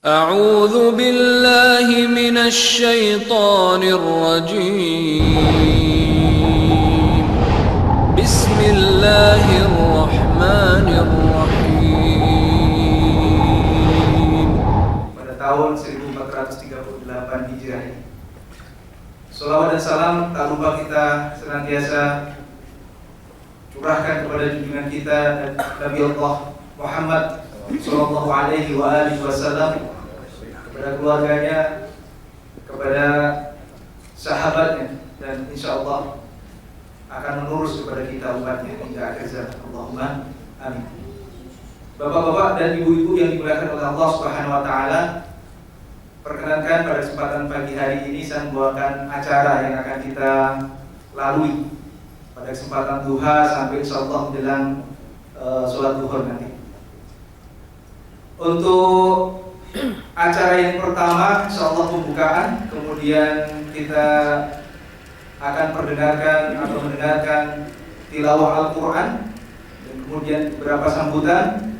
أعوذ بالله من الشيطان الرجيم بسم الله الرحمن الرحيم. Pada tahun 1438 Hijriah, salawat dan salam tak lupa kita senantiasa curahkan kepada junjungan kita Nabi Allah Muhammad Sallallahu Alaihi Wasallam, kepada keluarganya, kepada sahabatnya, dan insya Allah akan menurus kepada kita umatnya hingga akhir zaman. Allahumma amin. Bapak-bapak dan ibu-ibu yang dimuliakan oleh Allah Subhanahu Wa Taala, perkenankan pada kesempatan pagi hari ini saya membawakan acara yang akan kita lalui pada kesempatan duha sampai insya Allah menjelang sholat duhur nanti. Untuk acara yang pertama, insyaallah pembukaan, kemudian kita akan mendengarkan tilawah Al-Quran, dan kemudian beberapa sambutan,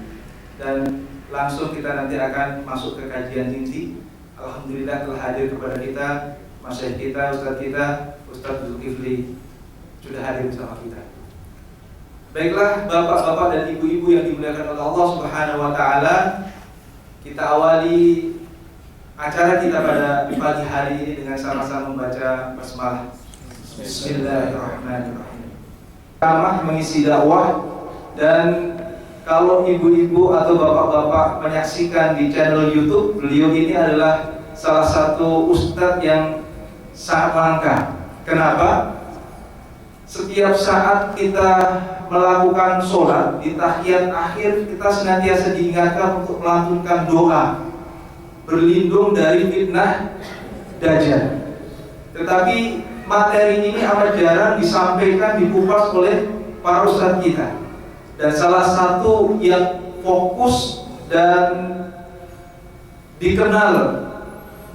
dan langsung kita nanti akan masuk ke kajian inti. Alhamdulillah telah hadir kepada kita masyayikh kita, Ustaz Zulkifli sudah hadir bersama kita. Baiklah bapak-bapak dan ibu-ibu yang dimuliakan oleh Allah Subhanahu Wa Taala, kita awali acara kita pada pagi hari ini dengan sama-sama membaca basmalah. Bismillahirrahmanirrahim. Ramah mengisi dakwah, dan kalau ibu-ibu atau bapak-bapak menyaksikan di channel YouTube, beliau ini adalah salah satu ustadz yang sangat langka. Kenapa? Setiap saat kita melakukan sholat, di tahiyat akhir kita senantiasa diingatkan untuk melantunkan doa berlindung dari fitnah Dajjal. Tetapi materi ini amat jarang disampaikan, dikupas oleh para ustadz kita. Dan salah satu yang fokus dan dikenal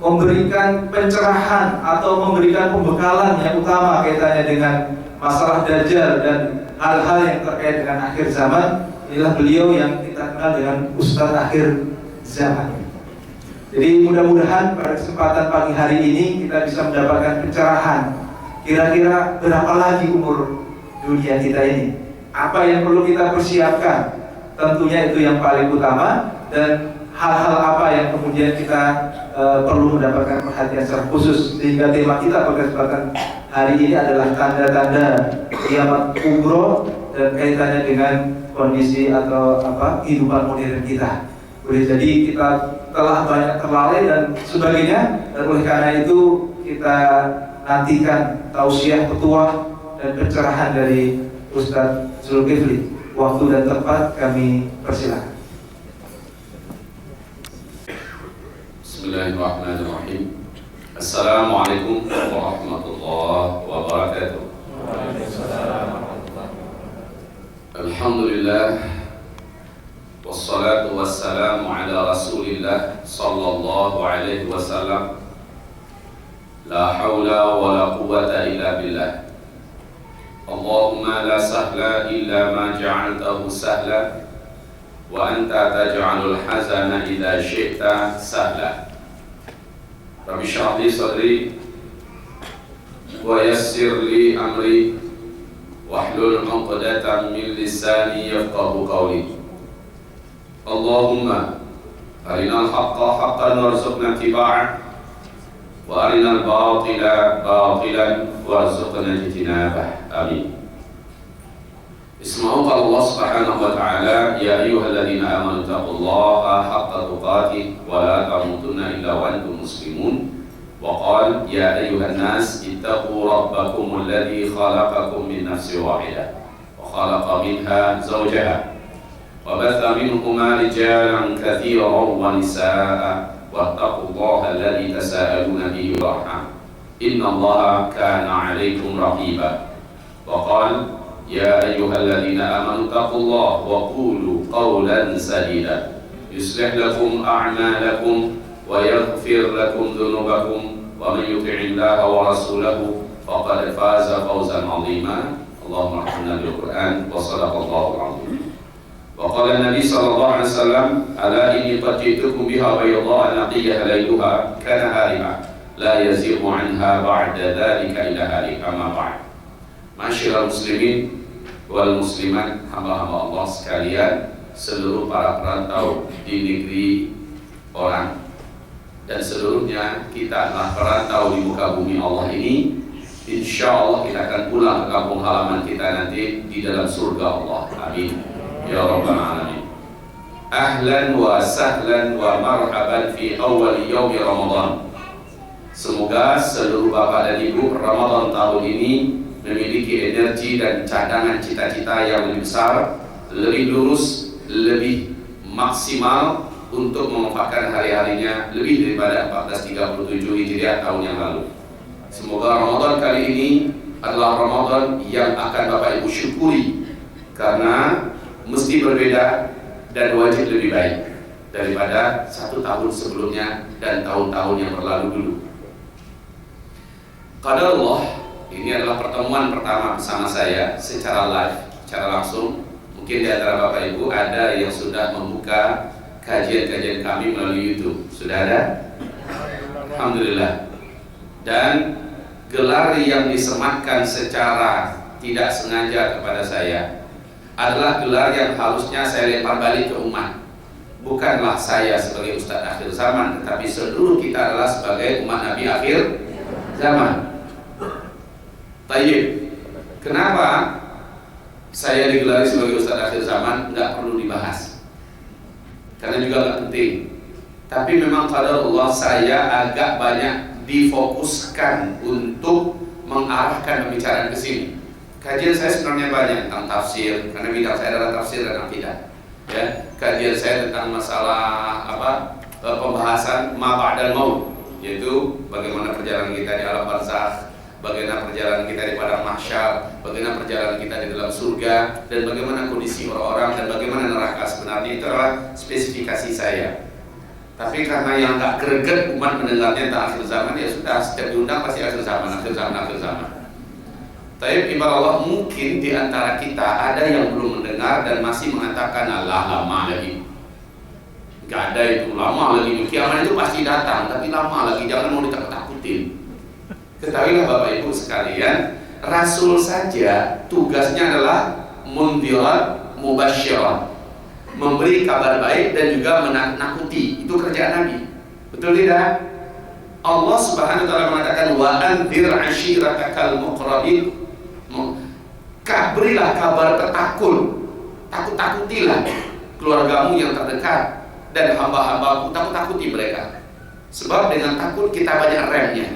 memberikan pencerahan atau memberikan pembekalan yang utama kaitannya dengan masalah Dajjal dan hal-hal yang terkait dengan akhir zaman, inilah beliau yang kita kenal dengan Ustaz Akhir Zaman. Jadi mudah-mudahan pada kesempatan pagi hari ini kita bisa mendapatkan pencerahan. Kira-kira berapa lagi umur dunia kita ini? Apa yang perlu kita persiapkan? Tentunya itu yang paling utama, dan hal-hal apa yang kemudian kita perlu mendapatkan perhatian secara khusus. Sehingga tema kita pada kesempatan hari ini adalah tanda-tanda kiamat kubro dan kaitannya dengan kondisi atau kehidupan modern kita. Boleh jadi kita telah banyak terlalai dan sebagainya, dan oleh karena itu kita nantikan tausiah, petuah, dan pencerahan dari Ustaz Zulkifli. Waktu dan tempat kami persilakan. Bismillahirrahmanirrahim. Assalamualaikum warahmatullahi wabarakatuh. Alhamdulillah, wassalatu wassalamu ala rasulillah sallallahu alaihi wasallam. La hawla wa la quwwata illa billah. Allahumma la sahla illa ma ja'altahu sahla, wa anta taj'alul hazana idza syi'ta sahla. Rabbi shrah li sadri wa yassir li amri wahlul 'uqdatam min lisani yafqahu qawli. Allahumma arinal haqqa haqqan warzuqna ittiba'ah, wa arinal batila batilan warzuqna ijtinabah. Amin. Isma'u Allah Subhanahu wa ta'ala, ya ayyuhalladzina amanu taqullaha haqqa tuqatih wa la tamutunna illa wa antum muslimun. Wa qala ya ayyuhan nas ittaqu rabbakum alladzi khalaqakum min nafsin wahidah wa khalaqa minha zawjaha wa batha minhuma rijalan katsiran wa nisaa'a wattaqullaha alladzi tasaaluna bihi wal arham innallaha kana 'alaykum raqiba. Wa qala ya ayyuhalladzina amanu taqullaha wa qulu qawlan sadida yuslih lakum a'malakum wa yaghfir lakum dhunubakum wa man yuti'illaha wa rasulahu faqad faza fawzan 'azima. Allahumma arhamna bil Qur'an wa sadaqallahul 'azim. Wa qala Nabi sallallahu alaihi wasallam, ala inni qad ji'tukum biha bayda'a naqiyyah layluha kana harima la yazighu anha ba'da dhalika ila halika ma ba'd. Masyiral muslimin wal muslimat, hamba-hamba Allah sekalian, seluruh para perantau di negeri orang dan seluruhnya kita adalah perantau di muka bumi Allah ini. Insya Allah kita akan pulang ke kampung halaman kita nanti di dalam surga Allah. Amin ya rabbal alamin. Ahlan wa sahlan wa marhaban fi awal yaumi Ramadan. Semoga seluruh bapak dan ibu Ramadan tahun ini memiliki energi dan cadangan cita-cita yang lebih besar, lebih lurus, lebih maksimal untuk memanfaatkan hari-harinya lebih daripada 1437 Hijriah tahun yang lalu. Semoga Ramadan kali ini adalah Ramadan yang akan Bapak Ibu syukuri, karena mesti berbeda dan wajib lebih baik daripada 1 tahun sebelumnya dan tahun-tahun yang berlalu dulu. Qadarullah, ini adalah pertemuan pertama bersama saya secara live, secara langsung. Mungkin di antara Bapak Ibu ada yang sudah membuka kajian-kajian kami melalui YouTube. Sudah ada? Alhamdulillah. Dan gelar yang disematkan secara tidak sengaja kepada saya adalah gelar yang harusnya saya lempar balik ke umat. Bukanlah saya sebagai Ustadz akhir zaman, tetapi seluruh kita adalah sebagai umat Nabi akhir zaman. Tayyib, kenapa saya digelari sebagai Ustadz akhir zaman? Nggak perlu dibahas, karena juga nggak penting. Tapi memang qadarullah saya agak banyak difokuskan untuk mengarahkan pembicaraan ke sini. Kajian saya sebenarnya banyak tentang tafsir, karena bidang saya adalah tafsir dan akidah. Ya, kajian saya tentang masalah pembahasan ma ba'dal maut, yaitu bagaimana perjalanan kita di alam barzakh, bagaimana perjalanan kita di padang mahsyar, bagaimana perjalanan kita di dalam surga, dan bagaimana kondisi orang-orang dan bagaimana neraka sebenarnya. Itu adalah spesifikasi saya. Tapi karena yang nggak greget umat mendengarnya tentang akhir zaman, ya sudah, setiap diundang pasti akhir zaman, akhir zaman, akhir zaman. Tapi ibarat Allah, mungkin di antara kita ada yang belum mendengar dan masih mengatakan Allah lama lagi. Gak ada itu, lama lagi. Kiamat itu pasti datang, tapi lama lagi, jangan mau ditakut-takutin. Ketahuilah Bapak Ibu sekalian, Rasul saja tugasnya adalah mundhirat mubasysyirat, memberi kabar baik dan juga menakuti. Itu kerjaan Nabi. Betul tidak? Allah Subhanahu wa taala mengatakan wa anzir ashiratakal muqrabin. Berilah kabar tertakul, takut-takutilah keluargamu yang terdekat dan hamba-hambaku, takut-takuti mereka. Sebab dengan takut kita banyak remnya.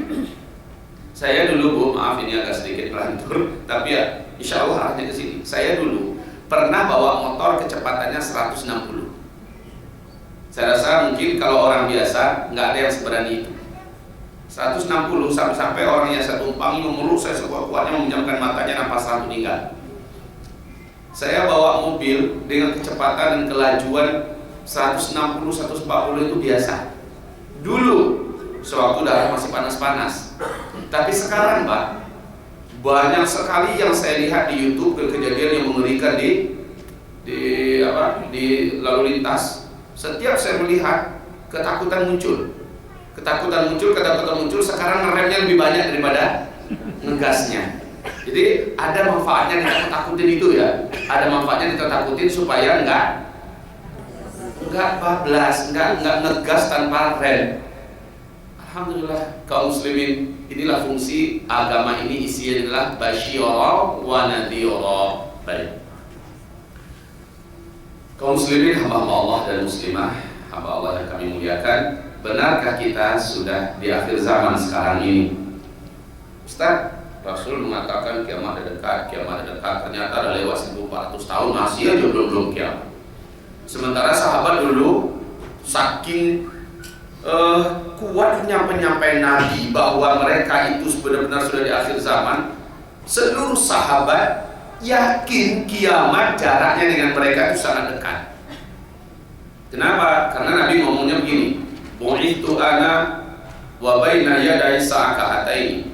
Saya dulu, Bu, maaf ini agak sedikit melantur, tapi ya insya Allah arahnya ke sini. Saya dulu pernah bawa motor kecepatannya 160. Saya rasa mungkin kalau orang biasa nggak ada yang seberani itu. 160 sampai orang yang saya tumpangi memeluk saya sekuat-kuatnya, memejamkan matanya, napas satu meninggal. Saya bawa mobil dengan kecepatan dan kelajuan 160-140 itu biasa. Dulu sewaktu darah masih panas-panas. Tapi sekarang, Pak, banyak sekali yang saya lihat di YouTube kejadian yang mengerikan di lalu lintas. Setiap saya melihat ketakutan muncul. Ketakutan muncul, sekarang ngeremnya lebih banyak daripada ngegasnya. Jadi ada manfaatnya ditakut-takutin itu ya. Ada manfaatnya ditakut-takutin supaya enggak bablas, enggak ngegas tanpa rem. Alhamdulillah kaum muslimin, inilah fungsi agama ini, isinya adalah basyira wa nadhira. Baik. Kaum muslimin, hamba Allah dan muslimah, hamba Allah yang kami muliakan, benarkah kita sudah di akhir zaman sekarang ini? Ustaz, Rasul mengatakan kiamat dekat, ternyata ada lewat 1400 tahun masih aja belum kiamat. Sementara sahabat dulu saking kuatnya penyampaian Nabi bahwa mereka itu benar-benar sudah di akhir zaman, seluruh sahabat yakin kiamat jaraknya dengan mereka itu sangat dekat. Kenapa? Karena Nabi ngomongnya begini, bu'ithu ana wa baina yaday sa'akahataini.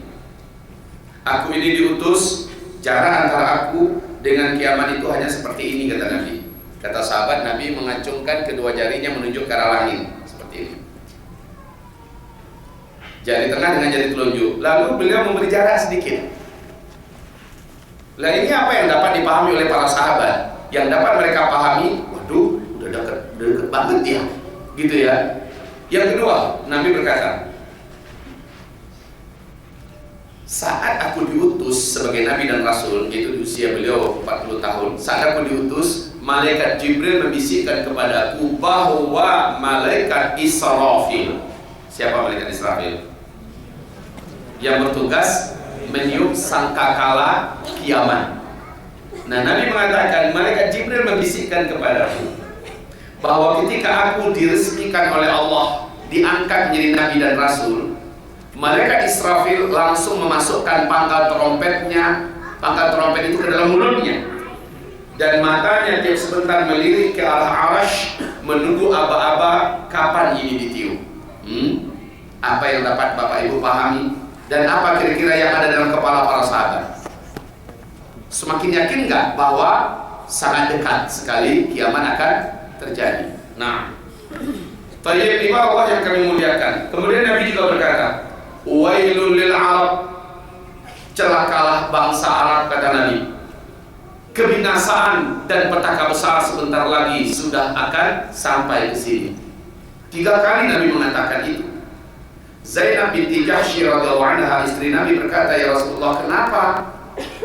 Aku ini diutus, jarak antara aku dengan kiamat itu hanya seperti ini, kata Nabi. Kata sahabat, Nabi mengacungkan kedua jarinya menunjuk ke arah langit seperti ini. Jari tengah dengan jari telunjuk. Lalu beliau memberi jarak sedikit. Lah ini apa yang dapat dipahami oleh para sahabat? Yang dapat mereka pahami, waduh, udah dekat banget ya, gitu ya. Yang kedua, Nabi berkata, saat aku diutus sebagai Nabi dan Rasul, yaitu di usia beliau 40 tahun, saat aku diutus, malaikat Jibril membisikkan kepadaku bahwa malaikat Israfil. Siapa malaikat Israfil? Yang bertugas meniup sangkakala kiamat. Nah, Nabi mengatakan malaikat Jibril membisikkan kepadaku bahwa ketika aku diresmikan oleh Allah, diangkat menjadi Nabi dan Rasul, malaikat Israfil langsung memasukkan pangkal trompetnya, pangkal trompet itu ke dalam mulutnya, dan matanya tiap sebentar melirik ke arah Arash menunggu aba-aba kapan ini ditiup. Apa yang dapat Bapak Ibu pahami? Dan apa kira-kira yang ada dalam kepala para sahabat? Semakin yakin nggak bahwa sangat dekat sekali kiamat akan terjadi? Nah, tayyib lima Allah yang kami muliakan. Kemudian Nabi juga berkata, wailul lil Arab, celakalah bangsa Arab, kata Nabi. Kebinasaan dan petaka besar sebentar lagi sudah akan sampai ke sini. 3 kali Nabi mengatakan itu. Zainab binti Jahsy radhiyallahu anha, istri Nabi, berkata, ya Rasulullah, kenapa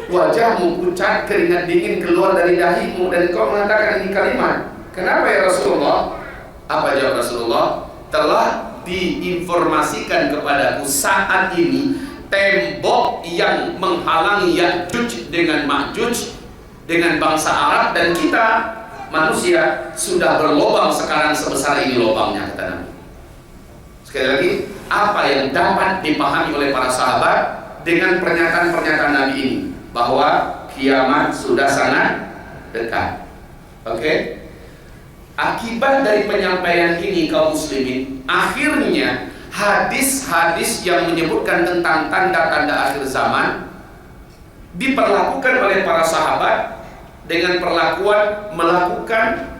wajahmu pucat, keringat dingin keluar dari dahimu, dan kau mengatakan ini kalimat? Kenapa ya Rasulullah? Apa jawab Rasulullah? Telah diinformasikan kepadaku saat ini tembok yang menghalangi Ya'juj dengan Ma'juj dengan bangsa Arab dan kita manusia sudah berlobang sekarang sebesar ini lobangnya, kata Nabi. Sekali lagi, apa yang dapat dipahami oleh para sahabat dengan pernyataan-pernyataan Nabi ini, bahwa kiamat sudah sangat dekat. Oke? Akibat dari penyampaian ini kaum muslimin, akhirnya hadis-hadis yang menyebutkan tentang tanda-tanda akhir zaman diperlakukan oleh para sahabat dengan perlakuan melakukan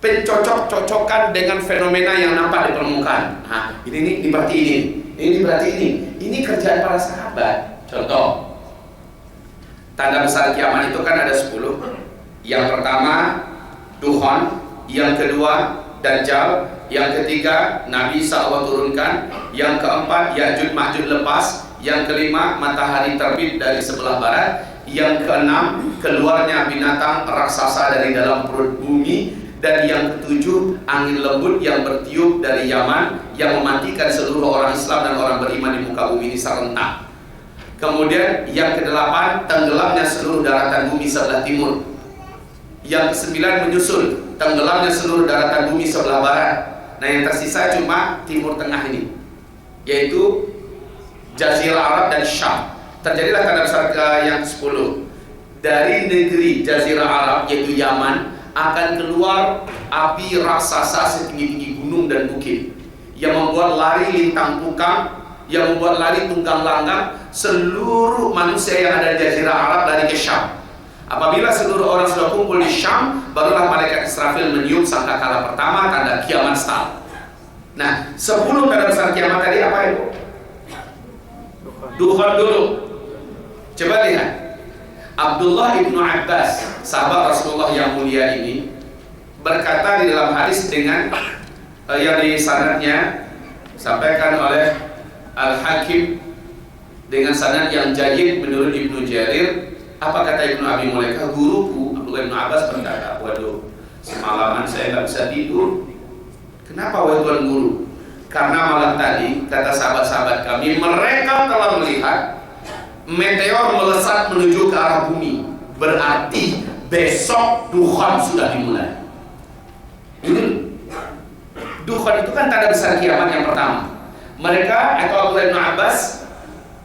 pencocok-cocokan dengan fenomena yang nampak di permukaan. Nah, ini berarti ini berarti ini kerjaan para sahabat. Contoh, tanda besar kiamat itu kan ada 10. Yang pertama Duhan, yang kedua Dajjal, yang ketiga Nabi Isa Allah turunkan, yang keempat Ya'juj Ma'juj lepas, yang kelima matahari terbit dari sebelah barat, yang keenam keluarnya binatang raksasa dari dalam perut bumi, dan yang ketujuh angin lembut yang bertiup dari Yaman yang mematikan seluruh orang Islam dan orang beriman di muka bumi ini serentak. Kemudian yang kedelapan tenggelamnya seluruh daratan bumi sebelah timur. Yang kesembilan menyusul tenggelamnya seluruh daratan bumi sebelah barat. Nah, yang tersisa cuma timur tengah ini, yaitu Jazirah Arab dan Syam. Terjadilah tanda besar yang ke-10. Dari negeri Jazirah Arab, yaitu Yaman, akan keluar api raksasa setinggi-tinggi gunung dan bukit yang membuat lari lintang pukang, yang membuat lari tunggang langgang seluruh manusia yang ada di Jazirah Arab lari ke Syam. Apabila seluruh orang sudah kumpul di Syam, barulah malaikat Israfil meniup sangkakala pertama, tanda kiamat start. Nah, 10 tanda besar kiamat tadi apa itu? Duhan dulu. Coba lihat. Abdullah ibnu Abbas, sahabat Rasulullah yang mulia ini, berkata di dalam hadis dengan yang di sanadnya sampaikan oleh Al-Hakim dengan sanad yang jayyid menurut Ibnu Jarir. Apa kata Ibnu Abi Mulaikah? Guruku Abdullah ibnu Abbas berkata, waduh, semalaman saya nggak bisa tidur. Kenapa wahai Tuan Guru? Karena malam tadi, kata sahabat-sahabat kami, mereka telah melihat meteor melesat menuju ke arah bumi. Berarti besok Duhan sudah dimulai. Duhan itu kan tanda besar kiamat yang pertama. Mereka atau Abdullah bin Abbas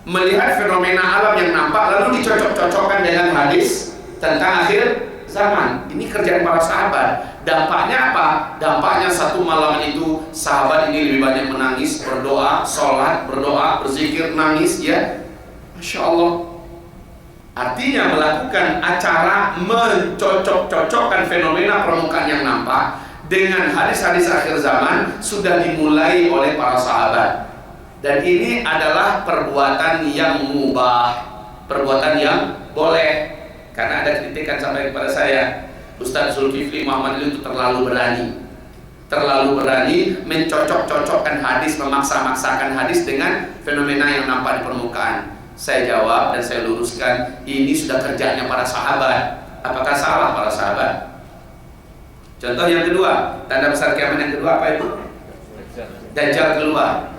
melihat fenomena alam yang nampak lalu dicocok-cocokkan dengan hadis tentang akhir zaman. Ini kerjaan para sahabat. Dampaknya apa? Dampaknya satu malam itu sahabat ini lebih banyak menangis, berdoa, sholat, berdoa, berzikir, nangis, ya. Masya Allah. Artinya melakukan acara mencocok-cocokkan fenomena permukaan yang nampak dengan hadis-hadis akhir zaman sudah dimulai oleh para sahabat. Dan ini adalah perbuatan yang mubah, perbuatan yang boleh. Karena ada kritikan sampai kepada saya, Ustaz Zulkifli Muhammad itu terlalu berani mencocok-cocokkan hadis, memaksa-maksakan hadis dengan fenomena yang nampak di permukaan. Saya jawab dan saya luruskan, ini sudah kerjanya para sahabat. Apakah salah para sahabat? Contoh yang kedua, tanda besar kiamat yang kedua apa itu? Dajjal keluar.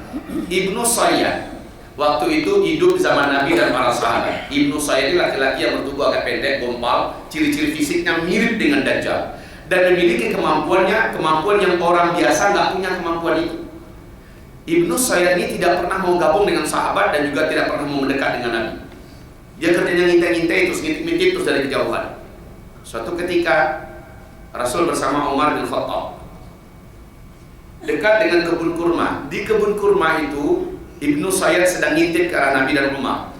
Ibnu Sayyad waktu itu hidup di zaman Nabi dan para sahabat. Ibnu Sayyad ini laki-laki yang bertubuh agak pendek, gompal, ciri-ciri fisiknya mirip dengan Dajjal dan memiliki kemampuan yang orang biasa nggak punya kemampuan itu. Ibnu Sayyad ini tidak pernah mau gabung dengan sahabat dan juga tidak pernah mau mendekat dengan Nabi. Dia kerjanya ngintai-ngintai terus, ngintip-ngintip terus dari kejauhan. Suatu ketika Rasul bersama Umar bin Khattab dekat dengan kebun kurma. Di kebun kurma itu Ibnu Sayyad sedang ngintip ke arah Nabi dan Umar.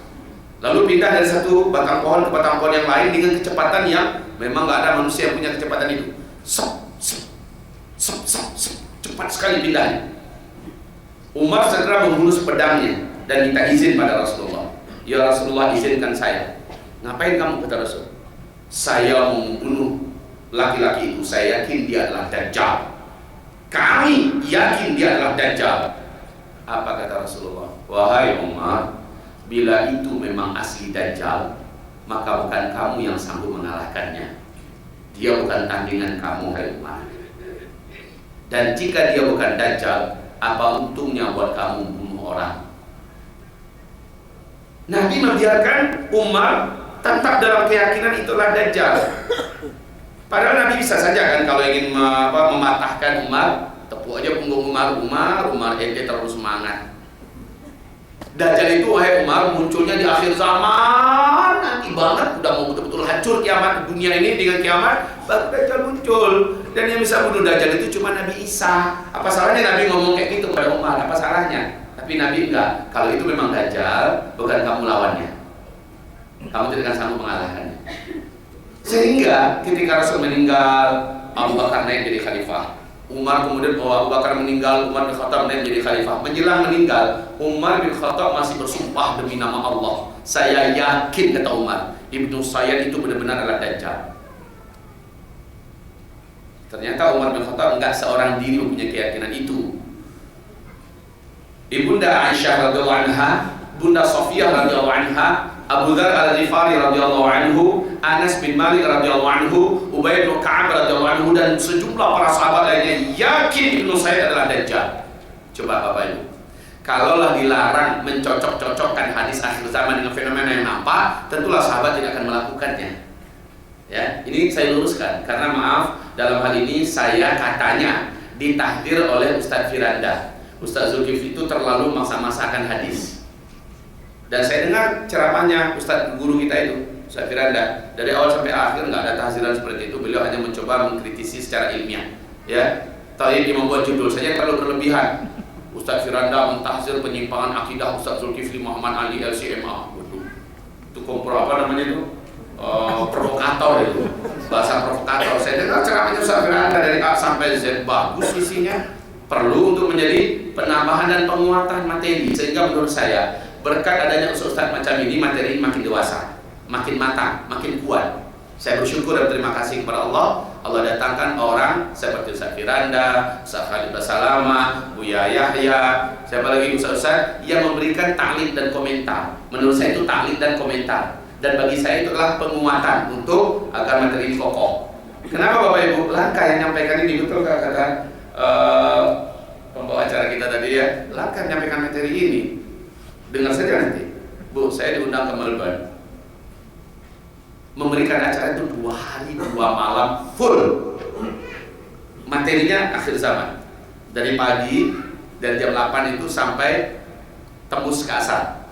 Lalu pindah dari satu batang pohon ke batang pohon yang lain dengan kecepatan yang memang nggak ada manusia yang punya kecepatan itu. Cepat sekali pindahnya. Umar segera menghunus pedangnya dan minta izin pada Rasulullah. Ya Rasulullah, izinkan saya. Ngapain kamu, kata Rasul? Saya mau membunuh laki-laki itu. Saya yakin dia adalah Dajjal. Kami yakin dia adalah Dajjal. Apa kata Rasulullah? Wahai Umar, bila itu memang asli Dajjal, maka bukan kamu yang sanggup mengalahkannya. Dia bukan tandingan kamu, hai Umar. Dan jika dia bukan Dajjal, apa untungnya buat kamu bunuh orang? Nabi membiarkan Umar tetap dalam keyakinan itulah Dajjal. Padahal Nabi bisa saja kan kalau ingin mematahkan Umar, tepuk aja punggung Umar ente terlalu semangat. Dajjal itu, wahai Umar, munculnya di akhir zaman, nanti banget, udah mau betul-betul hancur kiamat dunia ini dengan kiamat, baru Dajjal muncul. Dan yang bisa bunuh Dajjal itu cuma Nabi Isa. Apa salahnya Nabi ngomong kayak gitu kepada Umar? Apa salahnya? Tapi Nabi enggak. Kalau itu memang Dajjal, bukan kamu lawannya. Kamu tidak akan sanggup mengalahkannya. Sehingga ketika Rasul meninggal, Abu Bakar naik jadi khalifah. Umar kemudian Abu Bakar meninggal, Umar bin Khattab naik jadi khalifah. Menjelang meninggal, Umar bin Khattab masih bersumpah demi nama Allah. Saya yakin, kata Umar, Ibnu Sayyad itu benar-benar adalah Dajjal. Ternyata Umar bin Khattab enggak seorang diri punya keyakinan itu. Ibunda Aisyah radhiyallahu anha, Bunda Sofiyah radhiyallahu anha, Abu Dzar Al-Ghifari radhiyallahu anhu, Anas bin Malik radhiyallahu anhu, Ubay bin Ka'ab radhiyallahu anhu, dan sejumlah para sahabat lainnya yakin Ibnu Sayyad adalah Dajjal. Coba Bapak Ibu, kalaulah dilarang mencocok-cocokkan hadis akhir zaman dengan fenomena yang nampak, tentulah sahabat tidak akan melakukannya. Ya, ini saya luruskan karena maaf, dalam hal ini saya katanya ditahdir oleh Ustadz Firanda. Ustadz Zulkifli itu terlalu maksa-maksakan hadis. Dan saya dengar ceramahnya Ustadz guru kita itu, Ustadz Firanda, dari awal sampai akhir nggak ada tahziran seperti itu. Beliau hanya mencoba mengkritisi secara ilmiah. Ya, tadi dia membuat judul saja terlalu berlebihan. Ustadz Firanda mentahzir penyimpangan akidah Ustadz Zulkifli Muhammad Ali LCMA. Itu kompro apa namanya itu? Provokator itu, bahasa provokator. Saya dengar ceramahnya Ustadz Firanda dari A sampai Z, bagus isinya, perlu untuk menjadi penambahan dan penguatan materi. Sehingga menurut saya berkat adanya ustaz macam ini, materi ini makin dewasa, makin matang, makin kuat. Saya bersyukur dan terima kasih kepada Allah. Allah datangkan orang seperti Ustaz Firanda, Ustaz Khalid Basalama, Buya Yahya, siapa lagi ustaz-ustaz yang memberikan taklid dan komentar. Menurut saya itu taklid dan komentar. Dan bagi saya itu adalah penguatan untuk agar materi ini kokoh. Kenapa Bapak Ibu? Langkah yang nyampaikan ini betul kata pembawa acara kita tadi ya. Langkah menyampaikan materi ini. Dengar saja nanti, Bu, saya diundang ke Melbourne, memberikan acara itu 2 hari 2 malam full. Materinya akhir zaman, dari pagi dari jam 8 itu sampai tembus ke asar.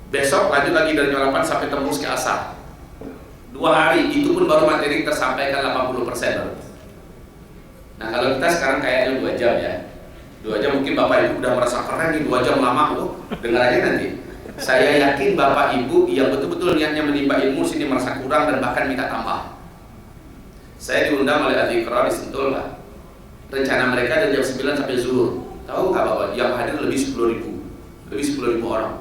Besok lanjut lagi dari jam 8 sampai tembus ke asar. 2 hari, itu pun baru materi tersampaikan 80%. Nah kalau kita sekarang kayaknya 2 jam ya, 2 jam mungkin Bapak Ibu udah merasa keren nih, 2 jam lama, dengar aja nanti. Saya yakin Bapak Ibu yang betul-betul niatnya menimba ilmu sini merasa kurang dan bahkan minta tambah. Saya diundang oleh Al-Iqrar di Sentul lah. Rencana mereka dari jam 9 sampai zuhur. Tahu nggak Bapak? Yang hadir lebih 10.000 orang.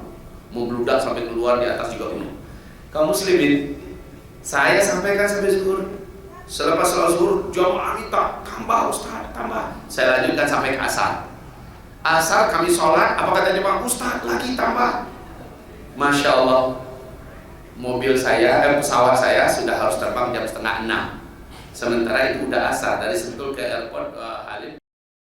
Mau beludak sampai keluar di atas juga penuh. Kaum muslimin, saya sampaikan sampai zuhur. Selepas sholat zuhur, jamaah minta tambah Ustaz, tambah. Saya lanjutkan sampai ke asar. Asar kami sholat, apa kata jemaah? Ustaz lagi tambah. Masya Allah, pesawat saya sudah harus terbang jam 5:30. Sementara itu udah asar dari Sentul ke airport